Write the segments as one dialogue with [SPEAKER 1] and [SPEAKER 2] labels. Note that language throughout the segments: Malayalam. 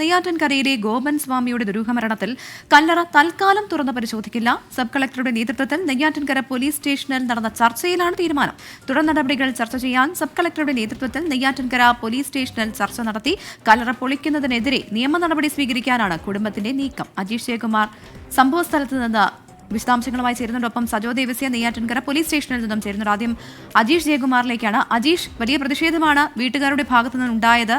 [SPEAKER 1] നെയ്യാറ്റിൻകരയിലെ ഗോപൻ സ്വാമിയുടെ ദുരൂഹമരണത്തിൽ കല്ലറ തൽക്കാലം തുറന്ന് പരിശോധിക്കില്ല. സബ് കളക്ടറുടെ നേതൃത്വത്തിൽ നെയ്യാറ്റിൻകര പോലീസ് സ്റ്റേഷനിൽ നടന്ന ചർച്ചയിലാണ് തീരുമാനം. തുടർ നടപടികൾ ചർച്ച ചെയ്യാൻ സബ് കളക്ടറുടെ നേതൃത്വത്തിൽ നെയ്യാറ്റിൻകര പോലീസ് സ്റ്റേഷനിൽ ചർച്ച നടത്തി. കല്ലറ പൊളിക്കുന്നതിനെതിരെ നിയമ നടപടി സ്വീകരിക്കാനാണ് കുടുംബത്തിന്റെ നീക്കം. അജീഷ് ജയകുമാർ സംഭവസ്ഥലത്ത് നിന്ന് വിശദാംശങ്ങളുമായി ചേരുന്നുണ്ട്. ഒപ്പം സജോ ദേവസ്യ നെയ്യാറ്റിൻകര പോലീസ് സ്റ്റേഷനിൽ നിന്നും ചേരുന്നുണ്ട്. ആദ്യം അജീഷ് ജയകുമാറിലേക്കാണ്. അജീഷ്, വലിയ പ്രതിഷേധമാണ് വീട്ടുകാരുടെ ഭാഗത്തു നിന്നുണ്ടായത്.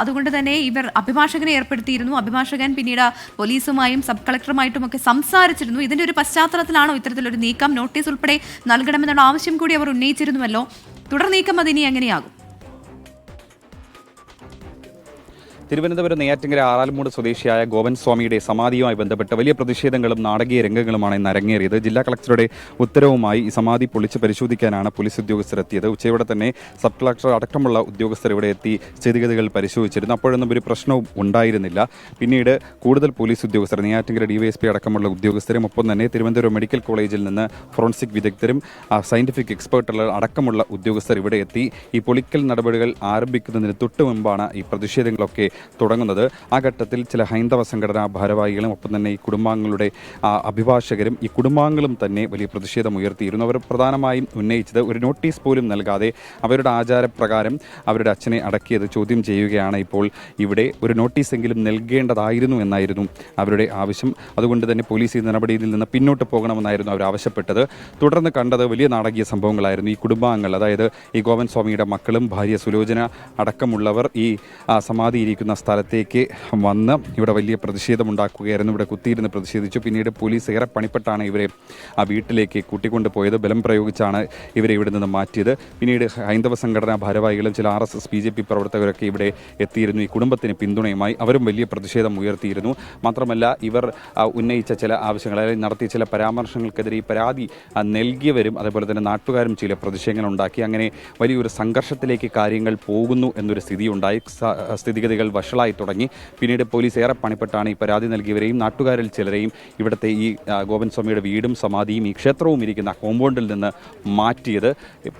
[SPEAKER 1] അതുകൊണ്ട് തന്നെ ഇവർ അഭിഭാഷകനെ ഏർപ്പെടുത്തിയിരുന്നു. അഭിഭാഷകൻ പിന്നീട് പോലീസുമായും സബ് കളക്ടറുമായിട്ടുമൊക്കെ സംസാരിച്ചിരുന്നു. ഇതിന്റെ ഒരു പശ്ചാത്തലത്തിലാണോ ഇത്തരത്തിലൊരു നീക്കം? നോട്ടീസ് ഉൾപ്പെടെ നൽകണമെന്നുള്ള ആവശ്യം കൂടി അവർ ഉന്നയിച്ചിരുന്നുവല്ലോ. തുടർ നീക്കം അതിനി എങ്ങനെയാകും?
[SPEAKER 2] തിരുവനന്തപുരം നെയ്യാറ്റിൻകര ആറാൽമൂട് സ്വദേശിയായ ഗോപൻ സ്വാമിയുടെ സമാധിയുമായി ബന്ധപ്പെട്ട് വലിയ പ്രതിഷേധങ്ങളും നാടകീയ രംഗങ്ങളുമാണ് ഇന്ന് അരങ്ങേറിയത്. ജില്ലാ കളക്ടറുടെ ഉത്തരവുമായി ഈ സമാധി പൊളിച്ച് പരിശോധിക്കാനാണ് പോലീസ് ഉദ്യോഗസ്ഥരെത്തിയത്. ഉച്ചയോടെ തന്നെ സബ് കളക്ടർ അടക്കമുള്ള ഉദ്യോഗസ്ഥർ ഇവിടെ എത്തി സ്ഥിതിഗതികൾ പരിശോധിച്ചിരുന്നു. അപ്പോഴൊന്നും ഒരു പ്രശ്നവും ഉണ്ടായിരുന്നില്ല. പിന്നീട് കൂടുതൽ പോലീസ് ഉദ്യോഗസ്ഥർ, നെയ്യാറ്റിൻകര DYSP അടക്കമുള്ള ഉദ്യോഗസ്ഥരും ഒപ്പം തന്നെ തിരുവനന്തപുരം മെഡിക്കൽ കോളേജിൽ നിന്ന് ഫോറൻസിക് വിദഗ്ധരും സയന്റിഫിക് എക്സ്പേർട്ടുകൾ അടക്കമുള്ള ഉദ്യോഗസ്ഥർ ഇവിടെ എത്തി. ഈ പൊളിക്കൽ നടപടികൾ ആരംഭിക്കുന്നതിന് തൊട്ടു മുമ്പാണ് ഈ പ്രതിഷേധങ്ങളൊക്കെ തുടങ്ങുന്നത്. ആ ഘട്ടത്തിൽ ചില ഹൈന്ദവ സംഘടനാ ഭാരവാഹികളും ഒപ്പം തന്നെ ഈ കുടുംബാംഗങ്ങളുടെ അഭിഭാഷകരും ഈ കുടുംബാംഗങ്ങളും തന്നെ വലിയ പ്രതിഷേധം ഉയർത്തിയിരുന്നു. അവർ പ്രധാനമായും ഉന്നയിച്ചത് ഒരു നോട്ടീസ് പോലും നൽകാതെ അവരുടെ ആചാരപ്രകാരം അവരുടെ അച്ഛനെ അടക്കിയത് ചോദ്യം ചെയ്യുകയാണ്. ഇപ്പോൾ ഇവിടെ ഒരു നോട്ടീസെങ്കിലും നൽകേണ്ടതായിരുന്നു എന്നായിരുന്നു അവരുടെ ആവശ്യം. അതുകൊണ്ട് തന്നെ പോലീസ് ഈ നടപടിയിൽ നിന്ന് പിന്നോട്ട് പോകണമെന്നായിരുന്നു അവർ ആവശ്യപ്പെട്ടത്. തുടർന്ന് കണ്ടത് വലിയ നാടകീയ സംഭവങ്ങളായിരുന്നു. ഈ കുടുംബാംഗങ്ങൾ, അതായത് ഈ ഗോപൻ സ്വാമിയുടെ മക്കളും ഭാര്യ സുലോചന അടക്കമുള്ളവർ ഈ സമാധിയിരിക്കുന്ന സ്ഥലത്തേക്ക് വന്ന് ഇവിടെ വലിയ പ്രതിഷേധമുണ്ടാക്കുകയായിരുന്നു. ഇവിടെ കുത്തിയിരുന്ന് പ്രതിഷേധിച്ചു. പിന്നീട് പോലീസ് ഏറെ പണിപ്പെട്ടാണ് ഇവരെ ആ വീട്ടിലേക്ക് കൂട്ടിക്കൊണ്ടുപോയത്. ബലം പ്രയോഗിച്ചാണ് ഇവരെ ഇവിടെ നിന്ന് മാറ്റിയത്. പിന്നീട് ഹൈന്ദവ സംഘടനാ ഭാരവാഹികളും ചില RSS BJP പ്രവർത്തകരൊക്കെ ഇവിടെ എത്തിയിരുന്നു. ഈ കുടുംബത്തിന് പിന്തുണയുമായി അവരും വലിയ പ്രതിഷേധം ഉയർത്തിയിരുന്നു. മാത്രമല്ല, ഇവർ ഉന്നയിച്ച ചില ആവശ്യങ്ങൾ, അല്ലെങ്കിൽ നടത്തിയ ചില പരാമർശങ്ങൾക്കെതിരെ ഈ പരാതി നൽകിയവരും അതേപോലെ തന്നെ നാട്ടുകാരും ചില പ്രതിഷേധങ്ങളുണ്ടാക്കി. അങ്ങനെ വലിയൊരു സംഘർഷത്തിലേക്ക് കാര്യങ്ങൾ പോകുന്നു എന്നൊരു സ്ഥിതിയുണ്ടായി. സ്ഥിതിഗതികൾ വഷളായി തുടങ്ങി. പിന്നീട് പോലീസ് ഏറെ പണിപ്പെട്ടാണ് ഈ പരാതി നൽകിയവരെയും നാട്ടുകാരിൽ ചിലരെയും ഇവിടുത്തെ ഈ ഗോപൻ സ്വാമിയുടെ വീടും സമാധിയും ഈ ക്ഷേത്രവും ഇരിക്കുന്ന കോമ്പൗണ്ടിൽ നിന്ന് മാറ്റിയത്.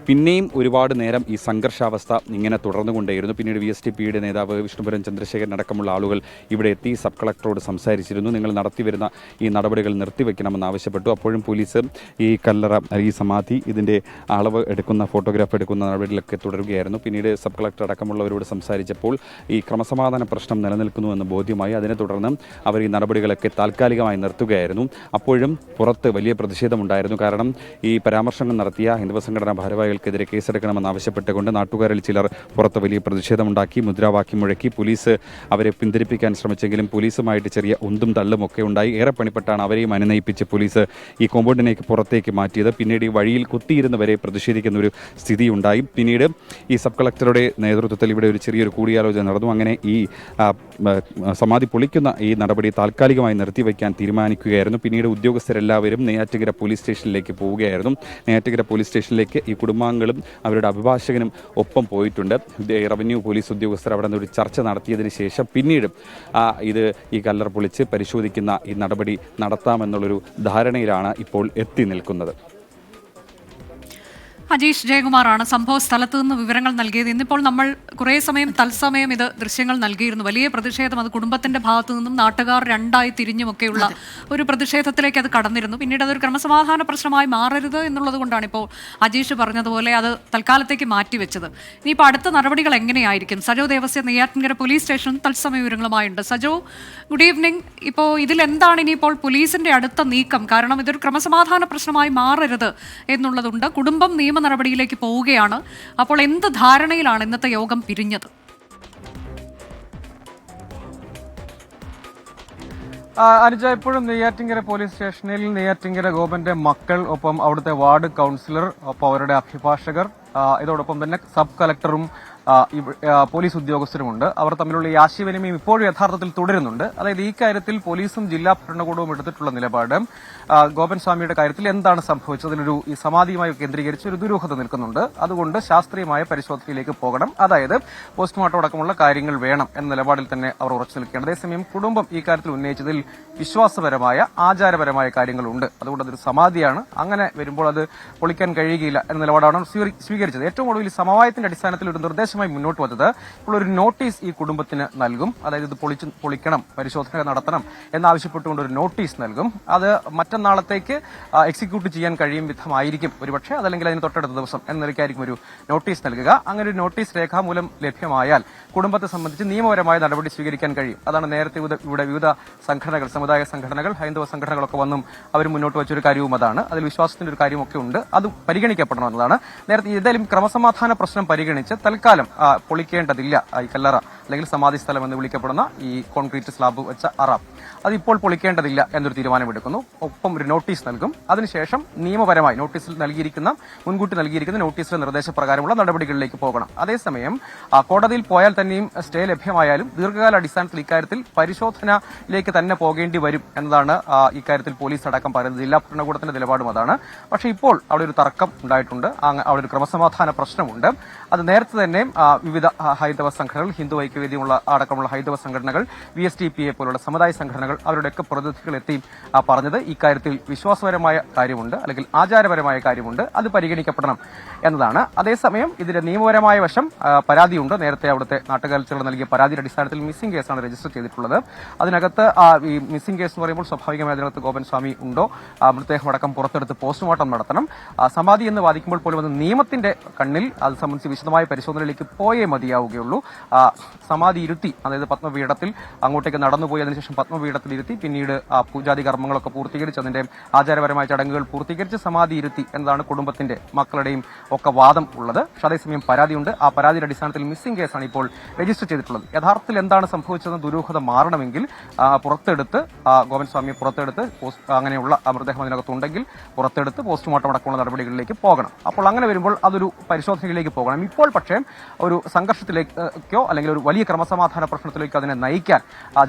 [SPEAKER 2] പിന്നെയും ഒരുപാട് നേരം ഈ സംഘർഷാവസ്ഥ ഇങ്ങനെ തുടർന്നുകൊണ്ടേയിരുന്നു. പിന്നീട് VSTPയുടെ നേതാവ് വിഷ്ണുപുരം ചന്ദ്രശേഖരൻ അടക്കമുള്ള ആളുകൾ ഇവിടെ എത്തി സബ് കളക്ടറോട് സംസാരിച്ചിരുന്നു. നിങ്ങൾ നടത്തിവരുന്ന ഈ നടപടികൾ നിർത്തിവെക്കണമെന്ന് ആവശ്യപ്പെട്ടു. അപ്പോഴും പോലീസ് ഈ കല്ലറ, ഈ സമാധി, ഇതിൻ്റെ അളവ് എടുക്കുന്ന, ഫോട്ടോഗ്രാഫ് എടുക്കുന്ന നടപടികളൊക്കെ തുടരുകയായിരുന്നു. പിന്നീട് സബ് കളക്ടർ അടക്കമുള്ളവരോട് സംസാരിച്ചപ്പോൾ ഈ ക്രമസമാധാന പ്രശ്നം നിലനിൽക്കുന്നുവെന്ന് ബോധ്യമായി. അതിനെ തുടർന്ന് അവർ ഈ നടപടികളൊക്കെ താൽക്കാലികമായി നിർത്തുകയായിരുന്നു. അപ്പോഴും പുറത്ത് വലിയ പ്രതിഷേധമുണ്ടായിരുന്നു. കാരണം ഈ പരാമർശങ്ങൾ നടത്തിയ ഹൈന്ദവ സംഘടനാ ഭാരവാഹികൾക്കെതിരെ കേസെടുക്കണമെന്ന് ആവശ്യപ്പെട്ടുകൊണ്ട് നാട്ടുകാരിൽ ചിലർ പുറത്ത് വലിയ പ്രതിഷേധമുണ്ടാക്കി, മുദ്രാവാക്യം മുഴക്കി. പോലീസ് അവരെ പിന്തിരിപ്പിക്കാൻ ശ്രമിച്ചെങ്കിലും പോലീസുമായിട്ട് ചെറിയ ഉന്തും തള്ളും ഒക്കെ ഉണ്ടായി. ഏറെ പണിപ്പെട്ടാണ് അവരെയും അനുനയിപ്പിച്ച് പോലീസ് ഈ കോമ്പൗണ്ടിനേക്ക് പുറത്തേക്ക് മാറ്റിയത്. പിന്നീട് ഈ വഴിയിൽ കുത്തിയിരുന്നവരെ പ്രതിഷേധിക്കുന്ന ഒരു സ്ഥിതിയുണ്ടായി. പിന്നീട് ഈ സബ് കളക്ടറുടെ നേതൃത്വത്തിൽ ഇവിടെ ഒരു ചെറിയൊരു കൂടിയാലോചന നടന്നു. അങ്ങനെ ഈ സമാധി പൊളിക്കുന്ന ഈ നടപടി താൽക്കാലികമായി നിർത്തിവെക്കാൻ തീരുമാനിക്കുകയായിരുന്നു. പിന്നീട് ഉദ്യോഗസ്ഥരെല്ലാവരും നെയ്യാറ്റിൻകര പോലീസ് സ്റ്റേഷനിലേക്ക് പോവുകയായിരുന്നു. നെയ്യാറ്റിൻകര പോലീസ് സ്റ്റേഷനിലേക്ക് ഈ കുടുംബാംഗങ്ങളും അവരുടെ അഭിഭാഷകനും ഒപ്പം പോയിട്ടുണ്ട്. റവന്യൂ പോലീസ് ഉദ്യോഗസ്ഥർ അവിടെ നിന്ന് ഒരു ചർച്ച നടത്തിയതിന് ശേഷം പിന്നീട് ഈ കല്ലറ പൊളിച്ച് പരിശോധിക്കുന്ന ഈ നടപടി നടത്താമെന്നുള്ളൊരു ധാരണയിലാണ് ഇപ്പോൾ എത്തി നിൽക്കുന്നത്.
[SPEAKER 3] അജീഷ് ജയകുമാറാണ് സംഭവ സ്ഥലത്ത് നിന്ന് വിവരങ്ങൾ നൽകിയത്. ഇന്നിപ്പോൾ നമ്മൾ കുറേ സമയം തത്സമയം ഇത് ദൃശ്യങ്ങൾ നൽകിയിരുന്നു. വലിയ പ്രതിഷേധം, അത് കുടുംബത്തിന്റെ ഭാഗത്തു നിന്നും നാട്ടുകാർ രണ്ടായി തിരിഞ്ഞുമൊക്കെയുള്ള ഒരു പ്രതിഷേധത്തിലേക്ക് അത് കടന്നിരുന്നു. പിന്നീട് അതൊരു ക്രമസമാധാന പ്രശ്നമായി മാറരുത് എന്നുള്ളത് കൊണ്ടാണ് ഇപ്പോൾ അജീഷ് പറഞ്ഞതുപോലെ അത് തൽക്കാലത്തേക്ക് മാറ്റിവെച്ചത്. ഇനിയിപ്പോൾ അടുത്ത നടപടികൾ എങ്ങനെയായിരിക്കും? സജോ ദേവസ്യ നെയ്യാറ്റിൻകര പോലീസ് സ്റ്റേഷൻ തത്സമയ വിവരങ്ങളുമായുണ്ട്. Sajo, good evening. ഇപ്പോൾ ഇതിലെന്താണ് ഇനിയിപ്പോൾ പോലീസിന്റെ അടുത്ത നീക്കം? കാരണം ഇതൊരു ക്രമസമാധാന പ്രശ്നമായി മാറരുത് എന്നുള്ളതുണ്ട്. കുടുംബം നിയമ നടപടിയിലേക്ക് പോവുകയാണ്. അപ്പോൾ എന്ത് ധാരണയിലാണ് ഇന്നത്തെ യോഗം പിരിഞ്ഞത്?
[SPEAKER 4] അനുജ, ഇപ്പോഴും നെയ്യാറ്റിൻകര പോലീസ് സ്റ്റേഷനിൽ നെയ്യാറ്റിൻകര ഗോപന്റെ മക്കൾ, ഒപ്പം അവിടുത്തെ വാർഡ് കൗൺസിലർ, ഒപ്പം അവരുടെ അഭിഭാഷകർ, ഇതോടൊപ്പം തന്നെ സബ് കളക്ടറും പോലീസ് ഉദ്യോഗസ്ഥരുമുണ്ട്. അവർ തമ്മിലുള്ള ഈ ആശയവിനിമയം ഇപ്പോഴും യഥാർത്ഥത്തിൽ തുടരുന്നുണ്ട്. അതായത് ഈ കാര്യത്തിൽ പോലീസും ജില്ലാ ഭരണകൂടവും എടുത്തിട്ടുള്ള നിലപാട്, ഗോപൻ സ്വാമിയുടെ കാര്യത്തിൽ എന്താണ് സംഭവിച്ചത്, അതിലൊരു ഈ സമാധിയുമായി കേന്ദ്രീകരിച്ച് ഒരു ദുരൂഹത നിൽക്കുന്നുണ്ട്. അതുകൊണ്ട് ശാസ്ത്രീയമായ പരിശോധനയിലേക്ക് പോകണം, അതായത് പോസ്റ്റ്മോർട്ടം അടക്കമുള്ള കാര്യങ്ങൾ വേണം എന്ന നിലപാടിൽ തന്നെ അവർ ഉറച്ചു നിൽക്കുകയാണ്. അതേസമയം കുടുംബം ഈ കാര്യത്തിൽ ഉന്നയിച്ചതിൽ വിശ്വാസപരമായ, ആചാരപരമായ കാര്യങ്ങളുണ്ട്. അതുകൊണ്ട് അതൊരു സമാധിയാണ്, അങ്ങനെ വരുമ്പോൾ അത് പൊളിക്കാൻ കഴിയുകയില്ല എന്ന നിലപാടാണ് സ്വീകരിച്ചത്. ഏറ്റവും ഒടുവിൽ സമവായത്തിന്റെ അടിസ്ഥാനത്തിൽ ഒരു നിർദ്ദേശം നിർദ്ദേശമായി മുന്നോട്ട് വന്നത് ഇപ്പോൾ ഒരു നോട്ടീസ് ഈ കുടുംബത്തിന് നൽകും. അതായത് ഇത് പൊളിക്കണം, പരിശോധന നടത്തണം എന്നാവശ്യപ്പെട്ടുകൊണ്ട് ഒരു നോട്ടീസ് നൽകും. അത് മറ്റന്നാളത്തേക്ക് എക്സിക്യൂട്ട് ചെയ്യാൻ കഴിയും വിധമായിരിക്കും ഒരുപക്ഷെ, അതല്ലെങ്കിൽ അതിന് തൊട്ടടുത്ത ദിവസം എന്ന നിലയ്ക്കായിരിക്കും ഒരു നോട്ടീസ് നൽകുക. അങ്ങനെ ഒരു നോട്ടീസ് രേഖാമൂലം ലഭ്യമായാൽ കുടുംബത്തെ സംബന്ധിച്ച് നിയമപരമായ നടപടി സ്വീകരിക്കാൻ കഴിയും. അതാണ് നേരത്തെ ഇവിടെ വിവിധ സംഘടനകൾ, സമുദായ സംഘടനകൾ, ഹൈന്ദവ സംഘടനകളൊക്കെ വന്നും അവർ മുന്നോട്ട് വെച്ചൊരു കാര്യവും അതാണ്. അതിൽ വിശ്വാസത്തിന്റെ ഒരു കാര്യമൊക്കെ ഉണ്ട്. അത് പരിഗണിക്കപ്പെടണമെന്നതാണ്. നേരത്തെ ഏതായാലും ക്രമസമാധാന പ്രശ്നം പരിഗണിച്ച് തൽക്കാലം പൊളിക്കേണ്ടതില്ല ഈ കല്ലറ അല്ലെങ്കിൽ സമാധി സ്ഥലം എന്ന് വിളിക്കപ്പെടുന്ന ഈ കോൺക്രീറ്റ് സ്ലാബ് വെച്ച അറ അതിപ്പോൾ പൊളിക്കേണ്ടതില്ല എന്നൊരു തീരുമാനമെടുക്കുന്നു. ഒപ്പം ഒരു നോട്ടീസ് നൽകും. അതിനുശേഷം നിയമപരമായി മുൻകൂട്ടി നൽകിയിരിക്കുന്ന നോട്ടീസിലെ നിർദ്ദേശപ്രകാരമുള്ള നടപടികളിലേക്ക് പോകണം. അതേസമയം കോടതിയിൽ പോയാൽ തന്നെയും സ്റ്റേ ലഭ്യമായാലും ദീർഘകാല അടിസ്ഥാനത്തിൽ ഇക്കാര്യത്തിൽ പരിശോധനയിലേക്ക് തന്നെ പോകേണ്ടി വരും എന്നതാണ് ഇക്കാര്യത്തിൽ പോലീസ് അടക്കം പറയുന്നത്. ജില്ലാ ഭരണകൂടത്തിന്റെ നിലപാടും അതാണ്. പക്ഷേ ഇപ്പോൾ അവിടെ ഒരു തർക്കം ഉണ്ടായിട്ടുണ്ട്. അവിടെ ഒരു ക്രമസമാധാന പ്രശ്നമുണ്ട്. അത് നേരത്തെ തന്നെ വിവിധ ഹൈന്ദവ സംഘടനകൾ, ഹിന്ദു ഐക്യവേദിയുള്ള അടക്കമുള്ള ഹൈന്ദവ സംഘടനകൾ, VSDPA പോലുള്ള സമുദായ സംഘടനകൾ അവരുടെയൊക്കെ പ്രതിനിധികൾ എത്തി പറഞ്ഞത് ഇക്കാര്യത്തിൽ വിശ്വാസപരമായ കാര്യമുണ്ട്, അല്ലെങ്കിൽ ആചാരപരമായ കാര്യമുണ്ട്, അത് പരിഗണിക്കപ്പെടണം എന്നതാണ്. അതേസമയം ഇതിന്റെ നിയമപരമായ വശം പരാതിയുണ്ട്. നേരത്തെ അവിടുത്തെ നാട്ടുകാഴ്ചകൾ നൽകിയ പരാതിയുടെ അടിസ്ഥാനത്തിൽ മിസ്സിംഗ് കേസാണ് രജിസ്റ്റർ ചെയ്തിട്ടുള്ളത്. അതിനകത്ത് ഈ മിസ്സിംഗ് കേസ് എന്ന് പറയുമ്പോൾ സ്വാഭാവികമായി അതിനകത്ത് ഗോപൻ സ്വാമി ഉണ്ടോ, മൃതദേഹം അടക്കം പുറത്തെടുത്ത് പോസ്റ്റ്മോർട്ടം നടത്തണം. സമാധി എന്ന് വാദിക്കുമ്പോൾ പോലും അത് നിയമത്തിന്റെ കണ്ണിൽ അത് സംബന്ധിച്ച് വിശദമായ പരിശോധനയിലേക്ക് പോയേ മതിയാവുകയുള്ളൂ. സമാധി ഇരുത്തി, അതായത് പത്മപീഠത്തിൽ അങ്ങോട്ടേക്ക് നടന്നുപോയി അതിനുശേഷം പത്മപീഠത്തിൽ ഇരുത്തി പിന്നീട് പൂജാതി കർമ്മങ്ങളൊക്കെ പൂർത്തീകരിച്ച് അതിന്റെ ആചാരപരമായ ചടങ്ങുകൾ പൂർത്തീകരിച്ച് സമാധി ഇരുത്തി എന്നതാണ് കുടുംബത്തിന്റെ മക്കളുടെയും ഒക്കെ വാദം ഉള്ളത്. പക്ഷേ അതേസമയം പരാതിയുണ്ട്. ആ പരാതിയുടെ അടിസ്ഥാനത്തിൽ മിസ്സിംഗ് കേസാണ് ഇപ്പോൾ രജിസ്റ്റർ ചെയ്തിട്ടുള്ളത്. യഥാർത്ഥത്തിൽ എന്താണ് സംഭവിച്ചതെന്ന് ദുരൂഹത മാറണമെങ്കിൽ പുറത്തെടുത്ത് ഗോപൻ സ്വാമിയെ പുറത്തെടുത്ത് അങ്ങനെയുള്ള മൃതദേഹം അതിനകത്തുണ്ടെങ്കിൽ പുറത്തെടുത്ത് പോസ്റ്റ്മോർട്ടം അടക്കമുള്ള നടപടികളിലേക്ക് പോകണം. അപ്പോൾ അങ്ങനെ വരുമ്പോൾ അതൊരു പരിശോധനയിലേക്ക് പോകണം. ഇപ്പോൾ പക്ഷേ ഒരു സംഘർഷത്തിലേക്കോ അല്ലെങ്കിൽ ഒരു വലിയ ക്രമസമാധാന പ്രശ്നത്തിലേക്കോ അതിനെ നയിക്കാൻ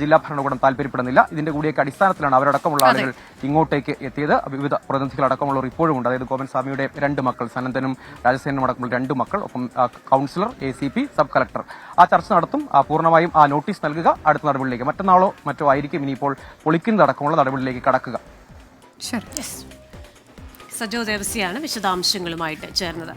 [SPEAKER 4] ജില്ലാ ഭരണകൂടം താല്പര്യപ്പെടുന്നില്ല. ഇതിന്റെ കൂടിയൊക്കെ അടിസ്ഥാനത്തിലാണ് അവരടക്കമുള്ള ആളുകൾ ഇങ്ങോട്ടേക്ക് എത്തിയത്. വിവിധ പ്രതിനിധികളടക്കമുള്ളവർ ഇപ്പോഴും ഉണ്ട്. അതായത് ഗോപൻ സ്വാമിയുടെ 2 മക്കൾ, സനന്ദനും രാജസേനും അടക്കമുള്ള 2 മക്കൾ, ഒപ്പം കൌൺസിലർ, ACP, സബ് കളക്ടർ ആ ചർച്ച നടത്തും. പൂർണ്ണമായും ആ നോട്ടീസ് നൽകുക. അടുത്ത നടപടിയിലേക്ക് മറ്റന്നാളോ മറ്റോ ആയിരിക്കും ഇനിയിപ്പോൾ പൊളിക്കുന്നതടക്കമുള്ള നടപടിയിലേക്ക് കടക്കുക.
[SPEAKER 3] ശരി.
[SPEAKER 5] സജോ ദേവസിയാണ് വിശദാംശങ്ങളുമായിട്ട് ചേർന്നത്.